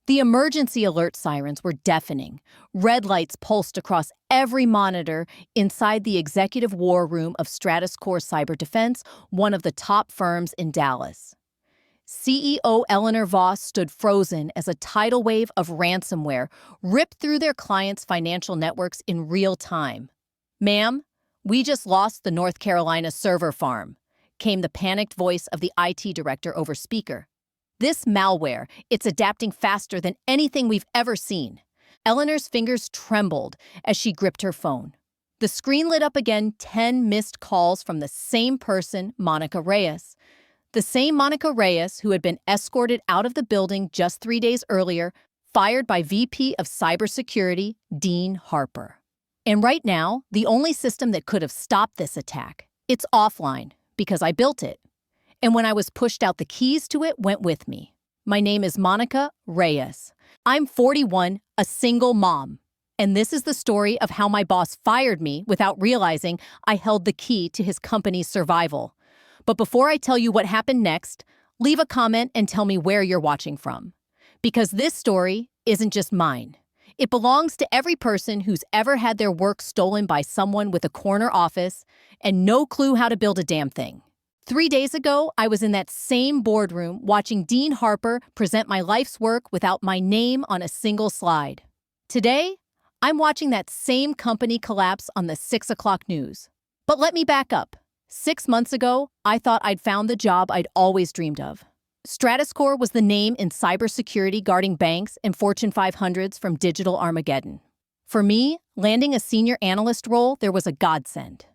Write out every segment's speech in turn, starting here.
The emergency alert sirens were deafening. Red lights pulsed across every monitor inside the executive war room of StratusCore CyberDefense, one of the top firms in Dallas. CEO Eleanor Voss stood frozen as a tidal wave of ransomware ripped through their clients' financial networks in real time. "Ma'am, we just lost the North Carolina server farm," came the panicked voice of the IT director over speaker. "This malware, it's adapting faster than anything we've ever seen." Eleanor's fingers trembled as she gripped her phone. The screen lit up again, 10 missed calls from the same person, Monica Reyes. The same Monica Reyes who had been escorted out of the building just 3 days earlier, fired by VP of Cybersecurity, Dean Harper. And right now, the only system that could have stopped this attack, it's offline, because I built it. And when I was pushed out, the keys to it went with me. My name is Monica Reyes. I'm 41, a single mom. And this is the story of how my boss fired me without realizing I held the key to his company's survival. But before I tell you what happened next, leave a comment and tell me where you're watching from. Because this story isn't just mine. It belongs to every person who's ever had their work stolen by someone with a corner office and no clue how to build a damn thing. 3 days ago, I was in that same boardroom watching Dean Harper present my life's work without my name on a single slide. Today, I'm watching that same company collapse on the 6 o'clock news. But let me back up. 6 months ago, I thought I'd found the job I'd always dreamed of. StratusCore was the name in cybersecurity guarding banks and Fortune 500s from digital Armageddon. For me, landing a senior analyst role, there was a godsend.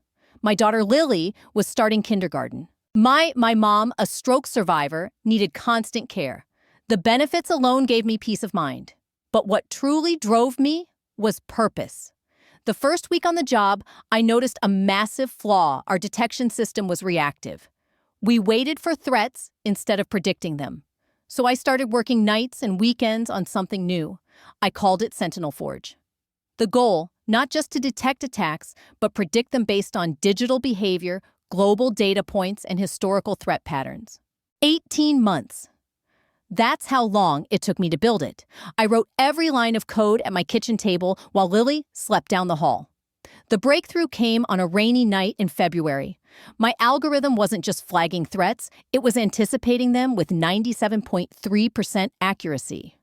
My daughter Lily was starting kindergarten. My mom, a stroke survivor, needed constant care. The benefits alone gave me peace of mind. But what truly drove me was purpose. The first week on the job, I noticed a massive flaw. Our detection system was reactive. We waited for threats instead of predicting them. So I started working nights and weekends on something new. I called it Sentinel Forge. The goal, not just to detect attacks, but predict them based on digital behavior, global data points, and historical threat patterns. 18 months. That's how long it took me to build it. I wrote every line of code at my kitchen table while Lily slept down the hall. The breakthrough came on a rainy night in February. My algorithm wasn't just flagging threats, it was anticipating them with 97.3% accuracy.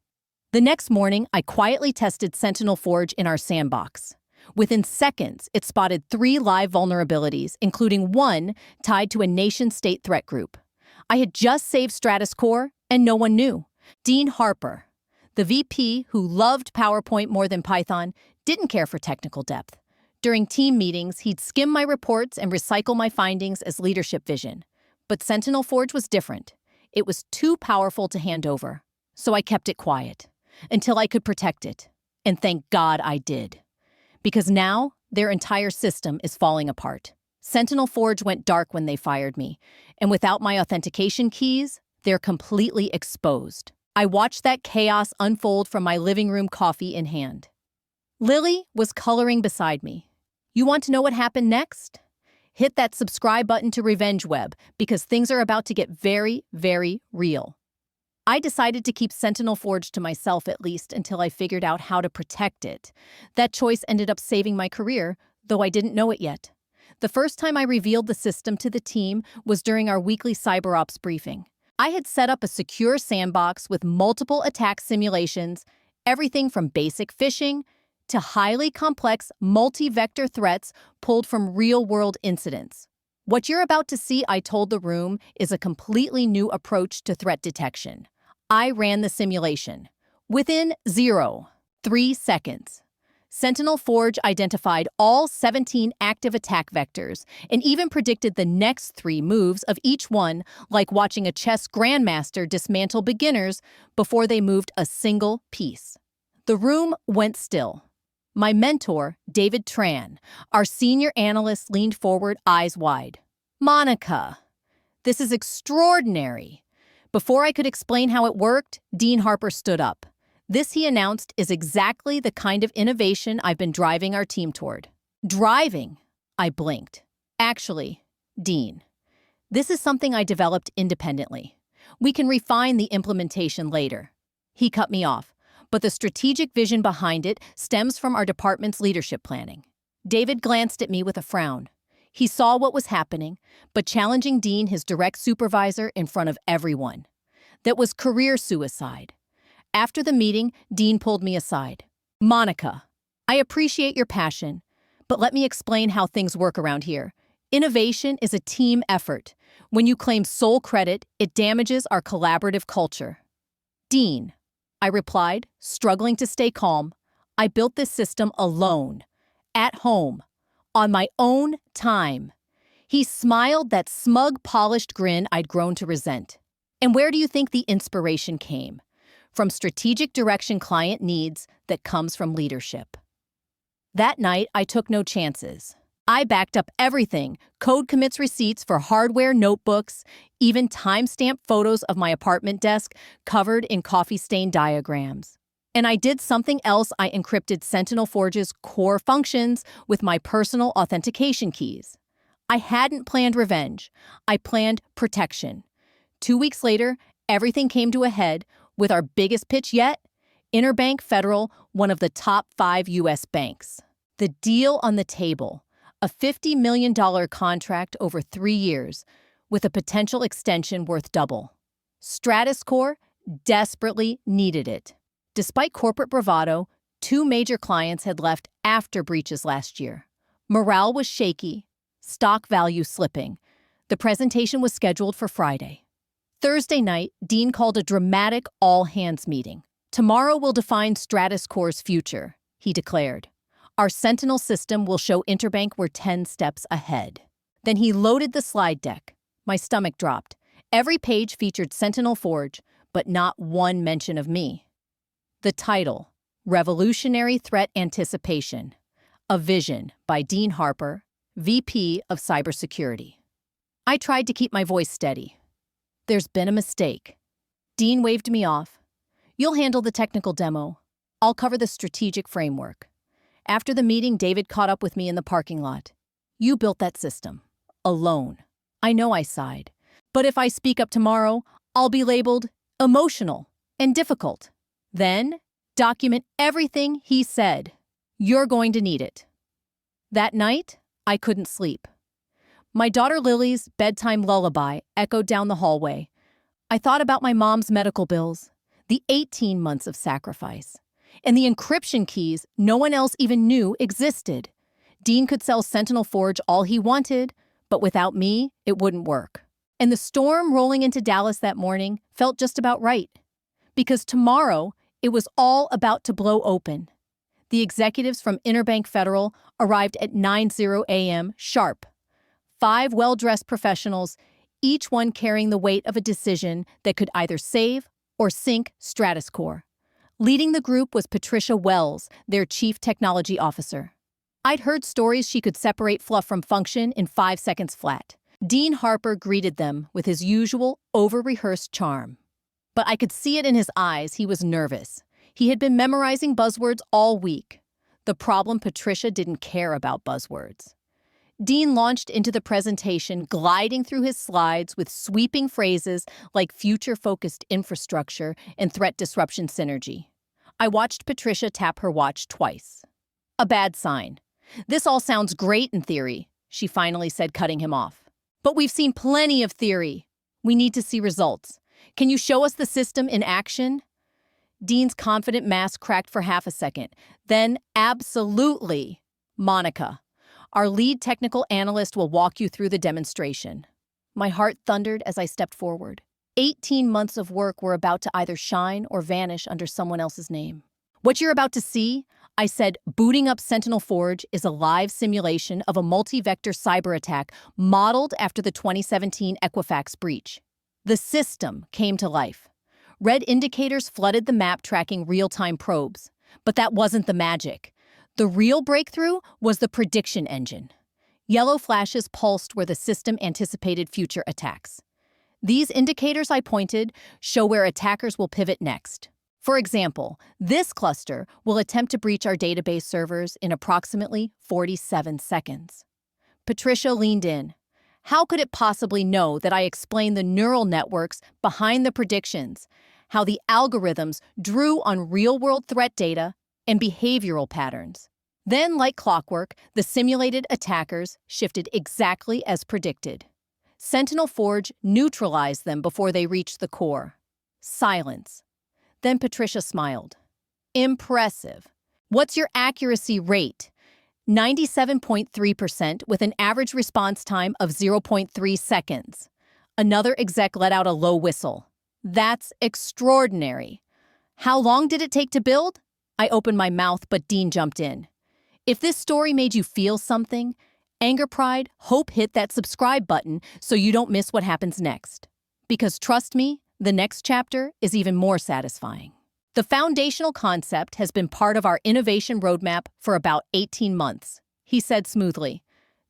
The next morning, I quietly tested Sentinel Forge in our sandbox. Within seconds, it spotted 3 live vulnerabilities, including one tied to a nation-state threat group. I had just saved StratusCore, and no one knew. Dean Harper, the VP who loved PowerPoint more than Python, didn't care for technical depth. During team meetings, he'd skim my reports and recycle my findings as leadership vision. But Sentinel Forge was different. It was too powerful to hand over. So I kept it quiet until I could protect it. And thank God I did. Because now, their entire system is falling apart. Sentinel Forge went dark when they fired me, and without my authentication keys, they're completely exposed. I watched that chaos unfold from my living room, coffee in hand. Lily was coloring beside me. You want to know what happened next? Hit that subscribe button to Revenge Web, because things are about to get very, very real. I decided to keep Sentinel Forge to myself at least until I figured out how to protect it. That choice ended up saving my career, though I didn't know it yet. The first time I revealed the system to the team was during our weekly CyberOps briefing. I had set up a secure sandbox with multiple attack simulations, everything from basic phishing to highly complex multi-vector threats pulled from real-world incidents. What you're about to see, I told the room, is a completely new approach to threat detection. I ran the simulation. Within 3 seconds, Sentinel Forge identified all 17 active attack vectors and even predicted the next 3 moves of each one, like watching a chess grandmaster dismantle beginners before they moved a single piece. The room went still. My mentor, David Tran, our senior analyst, leaned forward, eyes wide. "Monica, this is extraordinary." Before I could explain how it worked, Dean Harper stood up. This, he announced, is exactly the kind of innovation I've been driving our team toward. Driving? I blinked. Actually, Dean, this is something I developed independently. We can refine the implementation later. He cut me off. but the strategic vision behind it stems from our department's leadership planning. David glanced at me with a frown. He saw what was happening, but challenging Dean, his direct supervisor, in front of everyone. That was career suicide. After the meeting, Dean pulled me aside. "Monica, I appreciate your passion, but let me explain how things work around here. Innovation is a team effort. When you claim sole credit, it damages our collaborative culture." "Dean," I replied, struggling to stay calm, "I built this system alone, at home, on my own time." He smiled that smug, polished grin I'd grown to resent. "And where do you think the inspiration came? From strategic direction client needs that comes from leadership." That night, I took no chances. I backed up everything, code commits receipts for hardware notebooks, even time-stamped photos of my apartment desk covered in coffee-stained diagrams. And I did something else. I encrypted Sentinel Forge's core functions with my personal authentication keys. I hadn't planned revenge. I planned protection. 2 weeks later, everything came to a head with our biggest pitch yet, Interbank Federal, one of the top 5 U.S. banks. The deal on the table, a $50 million contract over 3 years, with a potential extension worth double. StratusCore desperately needed it. Despite corporate bravado, 2 major clients had left after breaches last year. Morale was shaky, stock value slipping. The presentation was scheduled for Friday. Thursday night, Dean called a dramatic all-hands meeting. "Tomorrow will define StratusCore's future," he declared. "Our Sentinel system will show Interbank we're 10 steps ahead." Then he loaded the slide deck. My stomach dropped. Every page featured Sentinel Forge, but not one mention of me. The title, Revolutionary Threat Anticipation, a Vision by Dean Harper, VP of Cybersecurity. I tried to keep my voice steady. "There's been a mistake." Dean waved me off. "You'll handle the technical demo. I'll cover the strategic framework." After the meeting, David caught up with me in the parking lot. "You built that system. Alone." I know, I sighed. "But if I speak up tomorrow, I'll be labeled emotional and difficult." "Then, document everything he said. You're going to need it." That night, I couldn't sleep. My daughter Lily's bedtime lullaby echoed down the hallway. I thought about my mom's medical bills, the 18 months of sacrifice, and the encryption keys no one else even knew existed. Dean could sell Sentinel Forge all he wanted, but without me, it wouldn't work. And the storm rolling into Dallas that morning felt just about right. Because tomorrow, it was all about to blow open. The executives from Interbank Federal arrived at 9:00 a.m. sharp. 5 well-dressed professionals, each one carrying the weight of a decision that could either save or sink StratusCore. Leading the group was Patricia Wells, their chief technology officer. I'd heard stories she could separate fluff from function in 5 seconds flat. Dean Harper greeted them with his usual over-rehearsed charm. But I could see it in his eyes. He was nervous. He had been memorizing buzzwords all week. The problem, Patricia didn't care about buzzwords. Dean launched into the presentation, gliding through his slides with sweeping phrases like future-focused infrastructure and threat disruption synergy. I watched Patricia tap her watch twice. A bad sign. "This all sounds great in theory," she finally said, cutting him off. "But we've seen plenty of theory. We need to see results. Can you show us the system in action?" Dean's confident mask cracked for half a second. Then, "Absolutely, Monica. Our lead technical analyst will walk you through the demonstration." My heart thundered as I stepped forward. 18 months of work were about to either shine or vanish under someone else's name. "What you're about to see," I said, "booting up Sentinel Forge is a live simulation of a multi-vector cyber attack modeled after the 2017 Equifax breach." The system came to life. Red indicators flooded the map, tracking real-time probes. But that wasn't the magic. The real breakthrough was the prediction engine. Yellow flashes pulsed where the system anticipated future attacks. These indicators, I pointed, show where attackers will pivot next. For example, this cluster will attempt to breach our database servers in approximately 47 seconds. Patricia leaned in. How could it possibly know that I explained the neural networks behind the predictions? how the algorithms drew on real-world threat data and behavioral patterns. Then, like clockwork, the simulated attackers shifted exactly as predicted. Sentinel Forge neutralized them before they reached the core. Silence. Then Patricia smiled. Impressive. What's your accuracy rate? 97.3% with an average response time of 0.3 seconds. Another exec let out a low whistle. That's extraordinary. How long did it take to build? I opened my mouth, but Dean jumped in. If this story made you feel something, anger, pride, hope, hit that subscribe button so you don't miss what happens next. Because trust me, the next chapter is even more satisfying. The foundational concept has been part of our innovation roadmap for about 18 months, he said smoothly.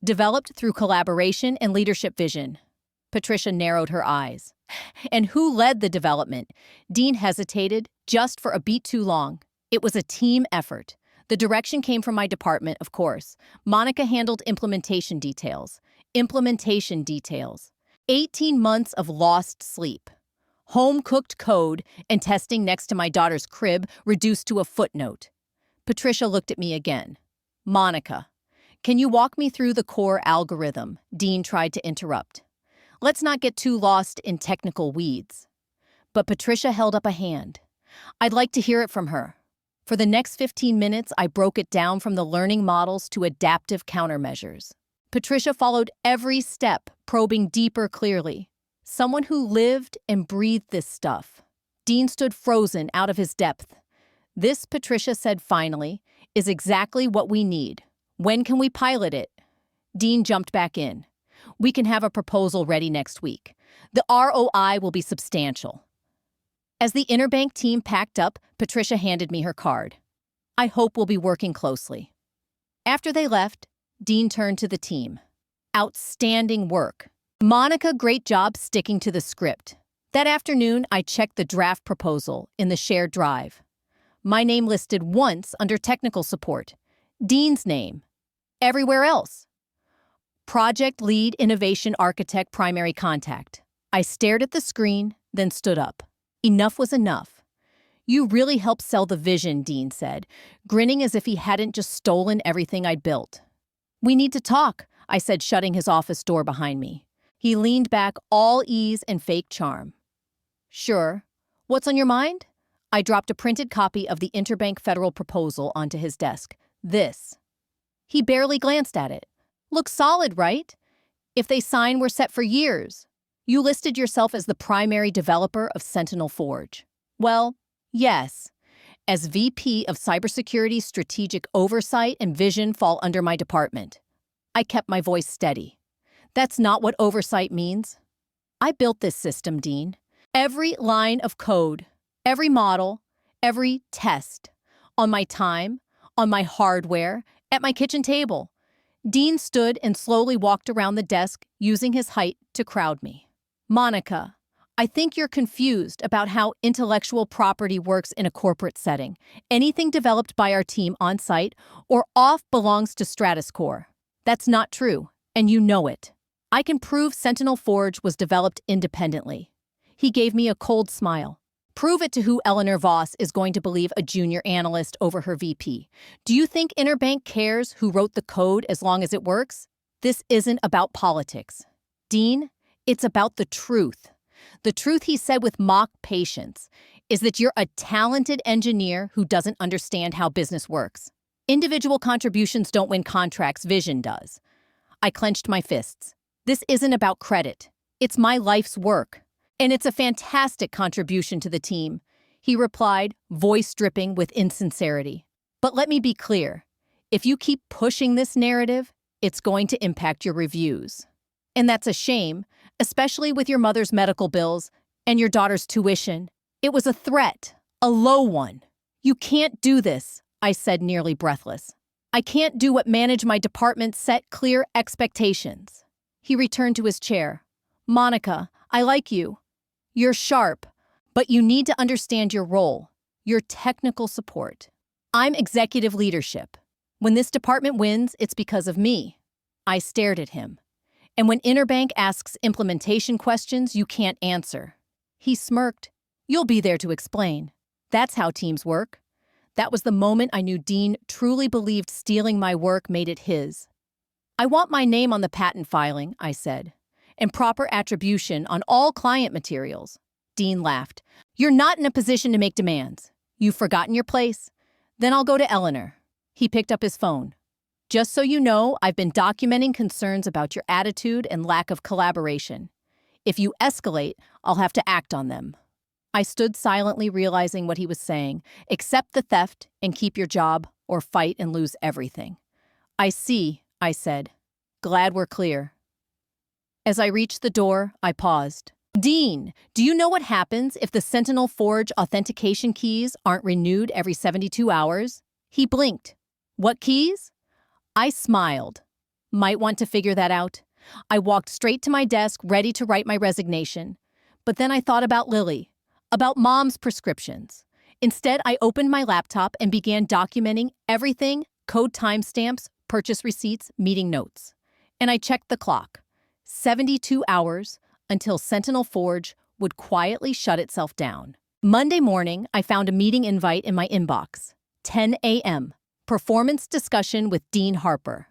Developed through collaboration and leadership vision. Patricia narrowed her eyes. And who led the development? Dean hesitated, just for a beat too long. It was a team effort. The direction came from my department, of course. Monica handled implementation details. 18 months of lost sleep. Home-cooked code and testing next to my daughter's crib reduced to a footnote. Patricia looked at me again. Monica, can you walk me through the core algorithm? Dean tried to interrupt. Let's not get too lost in technical weeds. But Patricia held up a hand. I'd like to hear it from her. For the next 15 minutes, I broke it down from the learning models to adaptive countermeasures. Patricia followed every step, probing deeper clearly. Someone who lived and breathed this stuff. Dean stood frozen out of his depth. This, Patricia said finally, is exactly what we need. When can we pilot it? Dean jumped back in. We can have a proposal ready next week. The ROI will be substantial. As the interbank team packed up, Patricia handed me her card. I hope we'll be working closely. After they left, Dean turned to the team. Outstanding work. Monica, great job sticking to the script. That afternoon, I checked the draft proposal in the shared drive. My name listed once under technical support. Dean's name. Everywhere else. Project Lead Innovation Architect Primary Contact. I stared at the screen, then stood up. Enough was enough. You really helped sell the vision, Dean said, grinning as if he hadn't just stolen everything I'd built. We need to talk, I said, shutting his office door behind me. He leaned back, all ease and fake charm. Sure. What's on your mind? I dropped a printed copy of the Interbank Federal Proposal onto his desk. This. He barely glanced at it. Looks solid, right? If they sign, we're set for years. You listed yourself as the primary developer of Sentinel Forge. Well, yes. As VP of Cybersecurity, strategic oversight and vision fall under my department. I kept my voice steady. That's not what oversight means. I built this system, Dean. Every line of code, every model, every test. On my time, on my hardware, at my kitchen table. Dean stood and slowly walked around the desk, using his height to crowd me. Monica, I think you're confused about how intellectual property works in a corporate setting. Anything developed by our team on site or off belongs to StratusCore. That's not true, and you know it. I can prove Sentinel Forge was developed independently. He gave me a cold smile. Prove it to who Eleanor Voss is going to believe a junior analyst over her VP. Do you think Interbank cares who wrote the code as long as it works? This isn't about politics. Dean, it's about the truth. The truth, he said with mock patience, is that you're a talented engineer who doesn't understand how business works. Individual contributions don't win contracts, vision does. I clenched my fists. This isn't about credit. It's my life's work. And it's a fantastic contribution to the team, he replied, voice dripping with insincerity. But let me be clear. If you keep pushing this narrative, it's going to impact your reviews. And that's a shame, especially with your mother's medical bills and your daughter's tuition. It was a threat, a low one. You can't do this, I said, nearly breathless. I can't do what manage my department set clear expectations. He returned to his chair. Monica, I like you. You're sharp, but you need to understand your role, your technical support. I'm executive leadership. When this department wins, it's because of me. I stared at him. And when Interbank asks implementation questions, you can't answer. He smirked. You'll be there to explain. That's how teams work. That was the moment I knew Dean truly believed stealing my work made it his. I want my name on the patent filing, I said, and proper attribution on all client materials. Dean laughed. You're not in a position to make demands. You've forgotten your place. Then I'll go to Eleanor. He picked up his phone. Just so you know, I've been documenting concerns about your attitude and lack of collaboration. If you escalate, I'll have to act on them. I stood silently realizing what he was saying. Accept the theft and keep your job, or fight and lose everything. I see, I said. Glad we're clear. As I reached the door, I paused. Dean, do you know what happens if the Sentinel Forge authentication keys aren't renewed every 72 hours? He blinked. What keys? I smiled. Might want to figure that out. I walked straight to my desk, ready to write my resignation. But then I thought about Lily, about Mom's prescriptions. Instead, I opened my laptop and began documenting everything, code timestamps, purchase receipts, meeting notes. And I checked the clock. 72 hours until Sentinel Forge would quietly shut itself down. Monday morning, I found a meeting invite in my inbox. 10 a.m. Performance discussion with Dean Harper.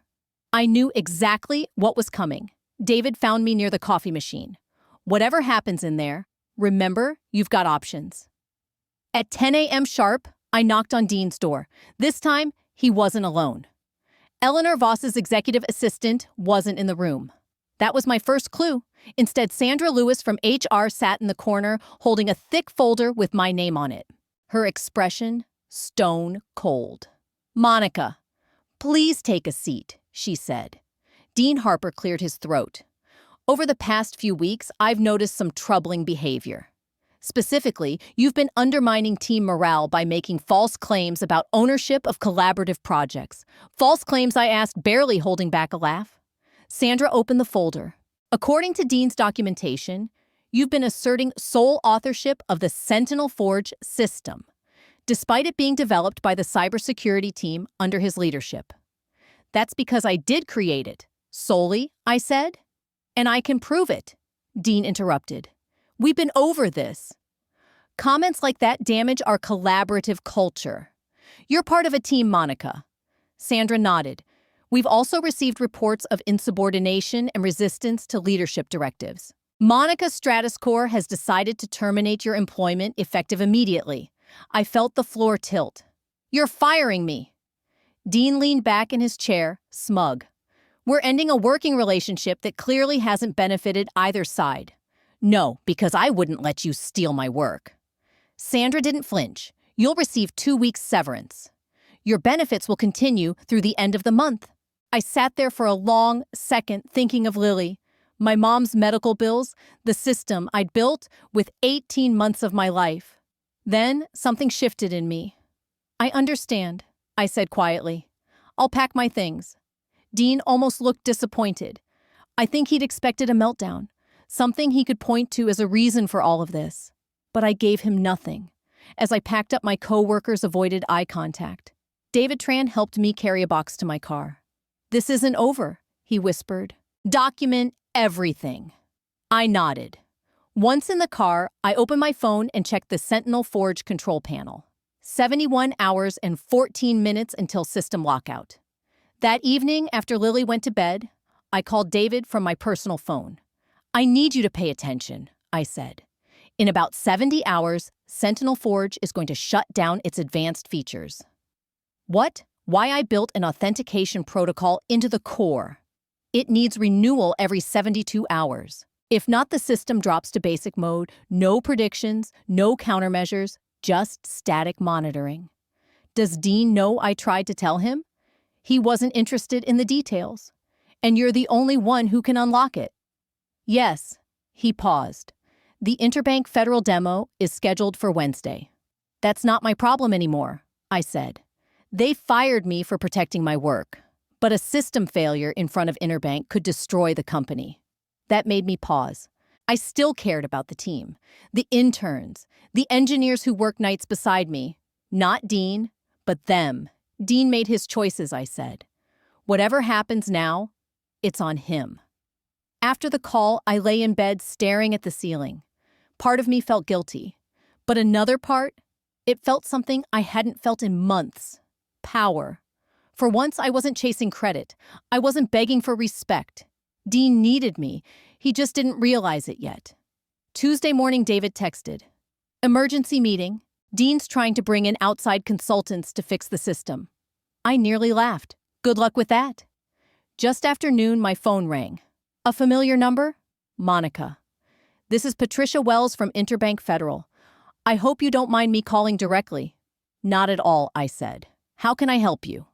I knew exactly what was coming. David found me near the coffee machine. Whatever happens in there, remember, you've got options. At 10 a.m. sharp, I knocked on Dean's door. This time, he wasn't alone. Eleanor Voss's executive assistant wasn't in the room. That was my first clue. Instead, Sandra Lewis from HR sat in the corner, holding a thick folder with my name on it. Her expression, stone cold. Monica, please take a seat, she said. Dean Harper cleared his throat. Over the past few weeks, I've noticed some troubling behavior. Specifically, you've been undermining team morale by making false claims about ownership of collaborative projects. False claims, I asked, barely holding back a laugh. Sandra opened the folder. According to Dean's documentation, you've been asserting sole authorship of the Sentinel Forge system, despite it being developed by the cybersecurity team under his leadership. That's because I did create it. Solely, I said. And I can prove it, Dean interrupted. We've been over this. Comments like that damage our collaborative culture. You're part of a team, Monica. Sandra nodded. We've also received reports of insubordination and resistance to leadership directives. Monica, StratusCore has decided to terminate your employment effective immediately. I felt the floor tilt. You're firing me. Dean leaned back in his chair, smug. We're ending a working relationship that clearly hasn't benefited either side. No, because I wouldn't let you steal my work. Sandra didn't flinch. You'll receive 2 weeks severance. Your benefits will continue through the end of the month. I sat there for a long second thinking of Lily, my mom's medical bills, the system I'd built with 18 months of my life. Then something shifted in me. I understand, I said quietly. I'll pack my things. Dean almost looked disappointed. I think he'd expected a meltdown, something he could point to as a reason for all of this. But I gave him nothing. As I packed up, my coworkers avoided eye contact. David Tran helped me carry a box to my car. This isn't over, he whispered. Document everything. I nodded. Once in the car, I opened my phone and checked the Sentinel Forge control panel. 71 hours and 14 minutes until system lockout. That evening, after Lily went to bed, I called David from my personal phone. I need you to pay attention, I said. In about 70 hours, Sentinel Forge is going to shut down its advanced features. What? Why I built an authentication protocol into the core. It needs renewal every 72 hours. If not, the system drops to basic mode, no predictions, no countermeasures, just static monitoring. Does Dean know I tried to tell him? He wasn't interested in the details. And you're the only one who can unlock it. Yes, he paused. The Interbank Federal demo is scheduled for Wednesday. That's not my problem anymore, I said. They fired me for protecting my work, but a system failure in front of Interbank could destroy the company. That made me pause. I still cared about the team, the interns, the engineers who work nights beside me. Not Dean, but them. Dean made his choices, I said. Whatever happens now, it's on him. After the call, I lay in bed staring at the ceiling. Part of me felt guilty, But another part, it felt something I hadn't felt in months. Power. For once, I wasn't chasing credit. I wasn't begging for respect. Dean needed me. He just didn't realize it yet. Tuesday morning, David texted. Emergency meeting. Dean's trying to bring in outside consultants to fix the system. I nearly laughed. Good luck with that. Just after noon, my phone rang. A familiar number? Monica. This is Patricia Wells from Interbank Federal. I hope you don't mind me calling directly. Not at all, I said. How can I help you?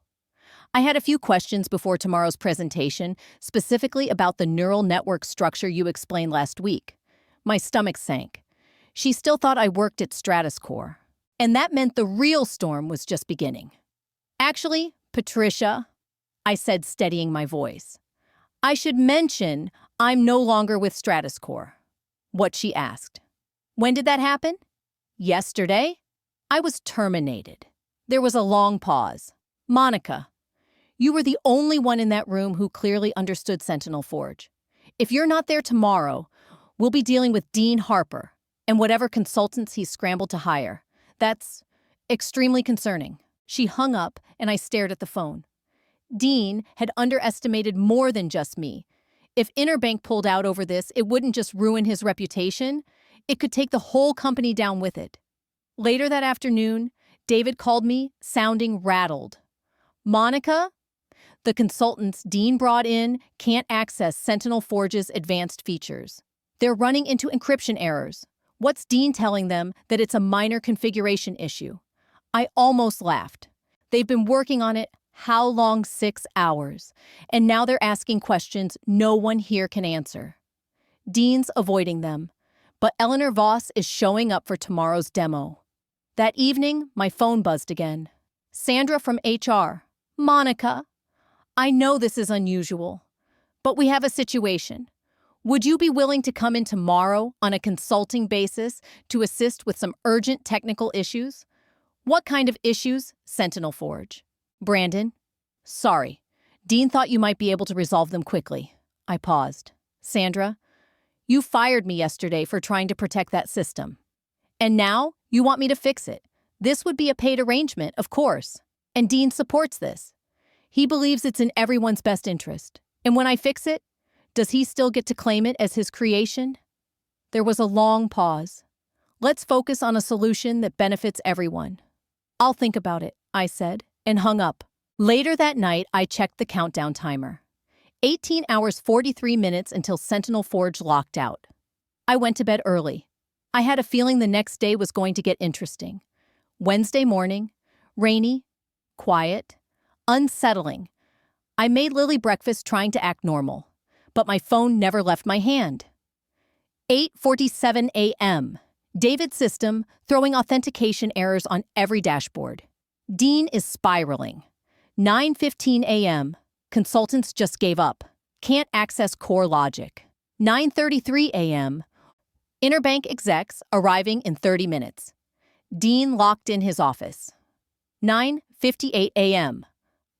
I had a few questions before tomorrow's presentation, specifically about the neural network structure you explained last week. My stomach sank. She still thought I worked at StratusCore. And that meant the real storm was just beginning. Actually, Patricia, I said, steadying my voice. I should mention I'm no longer with StratusCore. What she asked. When did that happen? Yesterday? I was terminated. There was a long pause. Monica, you were the only one in that room who clearly understood Sentinel Forge. If you're not there tomorrow, we'll be dealing with Dean Harper and whatever consultants he's scrambled to hire. That's extremely concerning. She hung up, and I stared at the phone. Dean had underestimated more than just me. If Interbank pulled out over this, it wouldn't just ruin his reputation. It could take the whole company down with it. Later that afternoon, David called me, sounding rattled. Monica, the consultants Dean brought in can't access Sentinel Forge's advanced features. They're running into encryption errors. What's Dean telling them that it's a minor configuration issue? I almost laughed. They've been working on it, how long? 6 hours. And now they're asking questions no one here can answer. Dean's avoiding them, but Eleanor Voss is showing up for tomorrow's demo. That evening, my phone buzzed again. Sandra from HR. Monica, I know this is unusual, but we have a situation. Would you be willing to come in tomorrow on a consulting basis to assist with some urgent technical issues? What kind of issues? Sentinel Forge. Brandon, sorry. Dean thought you might be able to resolve them quickly. I paused. Sandra, you fired me yesterday for trying to protect that system. And now you want me to fix it. This would be a paid arrangement, of course. And Dean supports this. He believes it's in everyone's best interest. And when I fix it, does he still get to claim it as his creation? There was a long pause. Let's focus on a solution that benefits everyone. I'll think about it, I said, and hung up. Later that night, I checked the countdown timer. 18 hours 43 minutes until Sentinel Forge locked out. I went to bed early. I had a feeling the next day was going to get interesting. Wednesday morning, rainy, quiet, unsettling. I made Lily breakfast trying to act normal, but my phone never left my hand. 8:47 a.m. David's system throwing authentication errors on every dashboard. Dean is spiraling. 9:15 a.m. Consultants just gave up. Can't access core logic. 9:33 a.m. Interbank execs arriving in 30 minutes. Dean locked in his office. 9:58 a.m.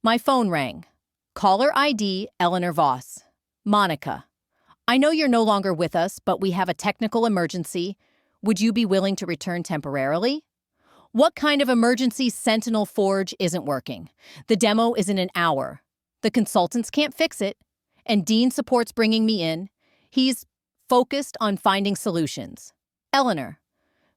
My phone rang. Caller ID Eleanor Voss. Monica, I know you're no longer with us, but we have a technical emergency. Would you be willing to return temporarily? What kind of emergency? Sentinel Forge isn't working. The demo is in an hour. The consultants can't fix it, and Dean supports bringing me in. He's focused on finding solutions. Eleanor,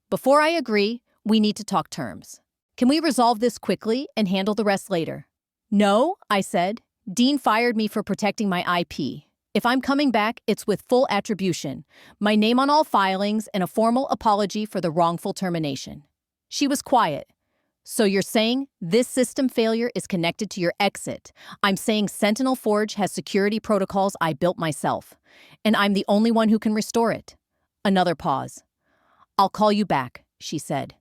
before I agree, we need to talk terms. Can we resolve this quickly and handle the rest later? No, I said. Dean fired me for protecting my IP. If I'm coming back, it's with full attribution, my name on all filings, and a formal apology for the wrongful termination. She was quiet. So you're saying this system failure is connected to your exit. I'm saying Sentinel Forge has security protocols I built myself, and I'm the only one who can restore it. Another pause. I'll call you back, she said.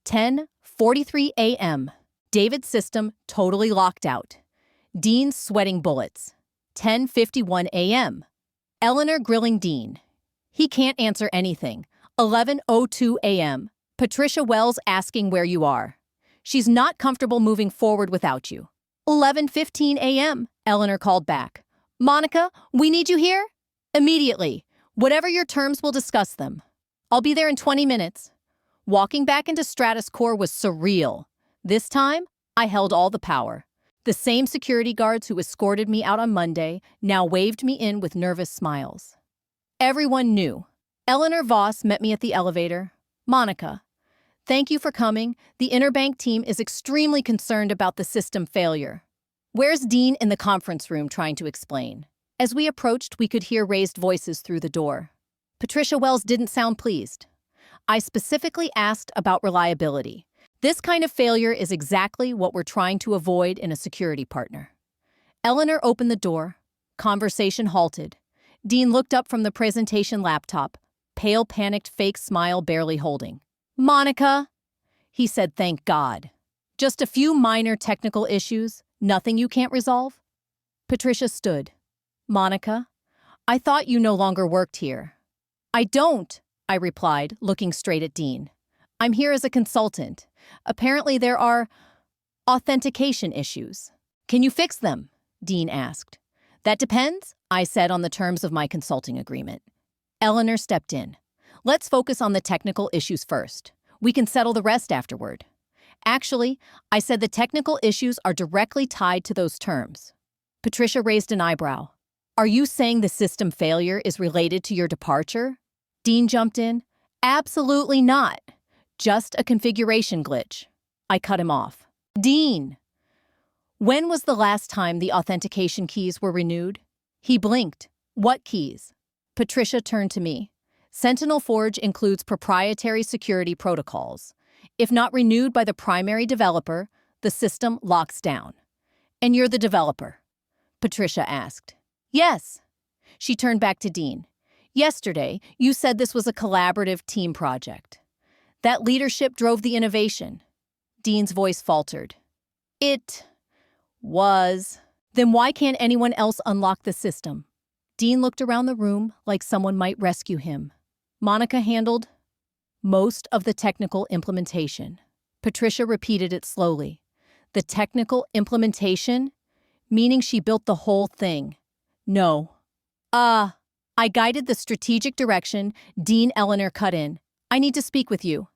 10:43 a.m. David's system totally locked out. Dean sweating bullets. 10:51 a.m. Eleanor grilling Dean. He can't answer anything. 11:02 a.m. Patricia Wells asking where you are. She's not comfortable moving forward without you. 11:15 a.m. Eleanor called back. Monica, we need you here? Immediately. Whatever your terms, we'll discuss them. I'll be there in 20 minutes. Walking back into StratusCore was surreal. This time, I held all the power. The same security guards who escorted me out on Monday now waved me in with nervous smiles. Everyone knew. Eleanor Voss met me at the elevator. "Monica, thank you for coming. The Interbank team is extremely concerned about the system failure." "Where's Dean?" in the conference room trying to explain. As we approached, we could hear raised voices through the door. Patricia Wells didn't sound pleased. "I specifically asked about reliability. This kind of failure is exactly what we're trying to avoid in a security partner." Eleanor opened the door. Conversation halted. Dean looked up from the presentation laptop, pale, panicked, fake smile barely holding. "Monica," he said, "thank God. Just a few minor technical issues, nothing you can't resolve?" Patricia stood. "Monica, I thought you no longer worked here." "I don't," I replied, looking straight at Dean. "I'm here as a consultant. Apparently there are authentication issues." "Can you fix them?" Dean asked. "That depends," I said, on the terms of my consulting agreement. Eleanor stepped in. "Let's focus on the technical issues first. We can settle the rest afterward." "Actually," I said, "the technical issues are directly tied to those terms." Patricia raised an eyebrow. "Are you saying the system failure is related to your departure?" Dean jumped in. "Absolutely not. Just a configuration glitch." I cut him off. "Dean, when was the last time the authentication keys were renewed?" He blinked. "What keys?" Patricia turned to me. "Sentinel Forge includes proprietary security protocols. If not renewed by the primary developer, the system locks down." "And you're the developer?" Patricia asked. "Yes." She turned back to Dean. "Yesterday, you said this was a collaborative team project. That leadership drove the innovation." Dean's voice faltered. "It was. Then why can't anyone else unlock the system?" Dean looked around the room like someone might rescue him. "Monica handled most of the technical implementation." Patricia repeated it slowly. "The technical implementation? Meaning she built the whole thing?" "No." I guided the strategic direction." Dean Eleanor cut in. "I need to speak with you."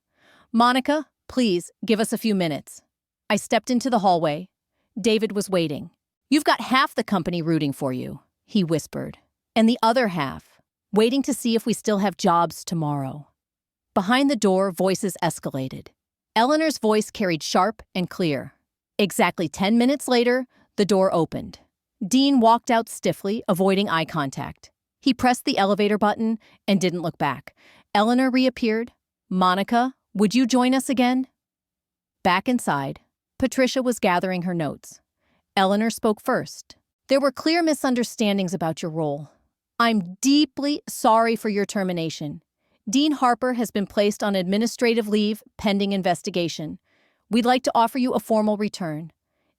"Monica, please, give us a few minutes." I stepped into the hallway. David was waiting. "You've got half the company rooting for you," he whispered. "And the other half, waiting to see if we still have jobs tomorrow." Behind the door, voices escalated. Eleanor's voice carried sharp and clear. Exactly 10 minutes later, the door opened. Dean walked out stiffly, avoiding eye contact. He pressed the elevator button and didn't look back. Eleanor reappeared. "Monica, would you join us again?" Back inside, Patricia was gathering her notes. Eleanor spoke first. "There were clear misunderstandings about your role. I'm deeply sorry for your termination. Dean Harper has been placed on administrative leave pending investigation. We'd like to offer you a formal return.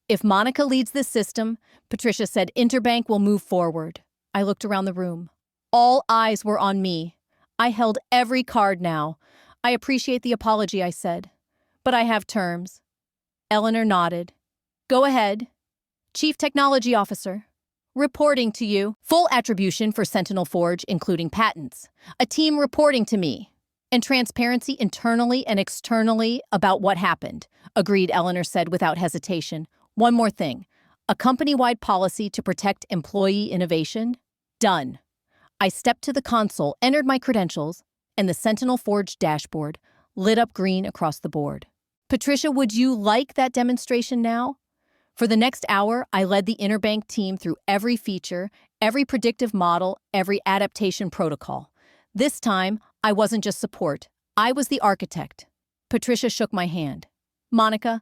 If Monica leads this system," Patricia said, "Interbank will move forward." I looked around the room. All eyes were on me. I held every card now. "I appreciate the apology," I said. "But I have terms." Eleanor nodded. "Go ahead." "Chief Technology Officer. Reporting to you. Full attribution for Sentinel Forge, including patents. A team reporting to me. And transparency internally and externally about what happened," agreed, Eleanor said without hesitation. "One more thing. A company-wide policy to protect employee innovation? Done." I stepped to the console, entered my credentials, and the Sentinel Forge dashboard lit up green across the board. "Patricia, would you like that demonstration now?" For the next hour, I led the Interbank team through every feature, every predictive model, every adaptation protocol. This time, I wasn't just support. I was the architect. Patricia shook my hand. "Monica,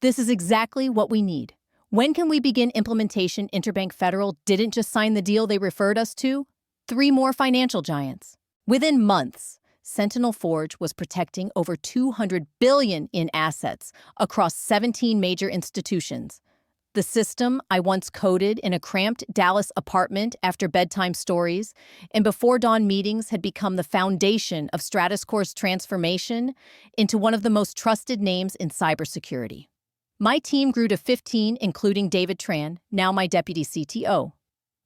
this is exactly what we need. When can we begin implementation?" Interbank Federal didn't just sign the deal they referred us to. 3 more financial giants. Within months, Sentinel Forge was protecting over $200 billion in assets across 17 major institutions. The system I once coded in a cramped Dallas apartment after bedtime stories and before dawn meetings had become the foundation of StratusCore's transformation into one of the most trusted names in cybersecurity. My team grew to 15, including David Tran, now my deputy CTO.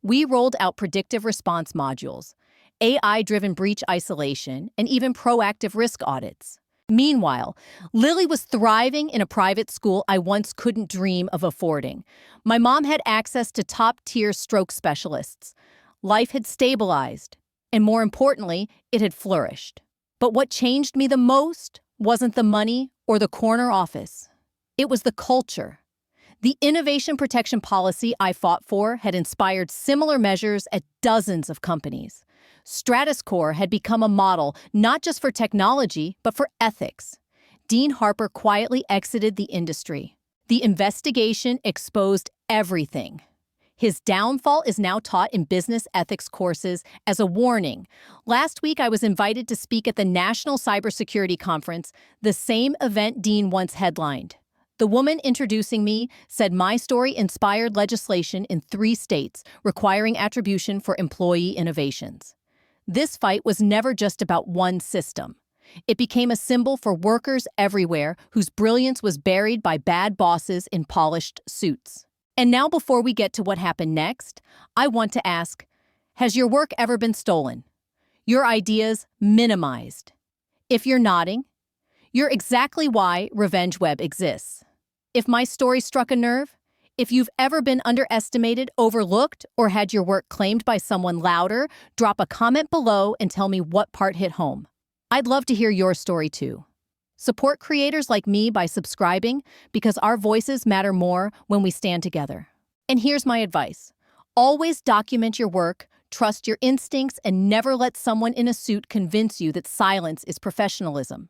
We rolled out predictive response modules, AI-driven breach isolation, and even proactive risk audits. Meanwhile, Lily was thriving in a private school I once couldn't dream of affording. My mom had access to top-tier stroke specialists. Life had stabilized, and more importantly, it had flourished. But what changed me the most wasn't the money or the corner office. It was the culture. The innovation protection policy I fought for had inspired similar measures at dozens of companies. StratusCore had become a model not just for technology, but for ethics. Dean Harper quietly exited the industry. The investigation exposed everything. His downfall is now taught in business ethics courses as a warning. Last week, I was invited to speak at the National Cybersecurity Conference, the same event Dean once headlined. The woman introducing me said my story inspired legislation in 3 states requiring attribution for employee innovations. This fight was never just about one system. It became a symbol for workers everywhere whose brilliance was buried by bad bosses in polished suits. And now, before we get to what happened next, I want to ask, has your work ever been stolen? Your ideas minimized? If you're nodding, you're exactly why Revenge Web exists. If my story struck a nerve, if you've ever been underestimated, overlooked, or had your work claimed by someone louder, drop a comment below and tell me what part hit home. I'd love to hear your story too. Support creators like me by subscribing because our voices matter more when we stand together. And here's my advice. Always document your work, trust your instincts, and never let someone in a suit convince you that silence is professionalism.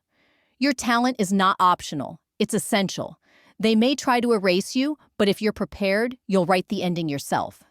Your talent is not optional, it's essential. They may try to erase you, but if you're prepared, you'll write the ending yourself.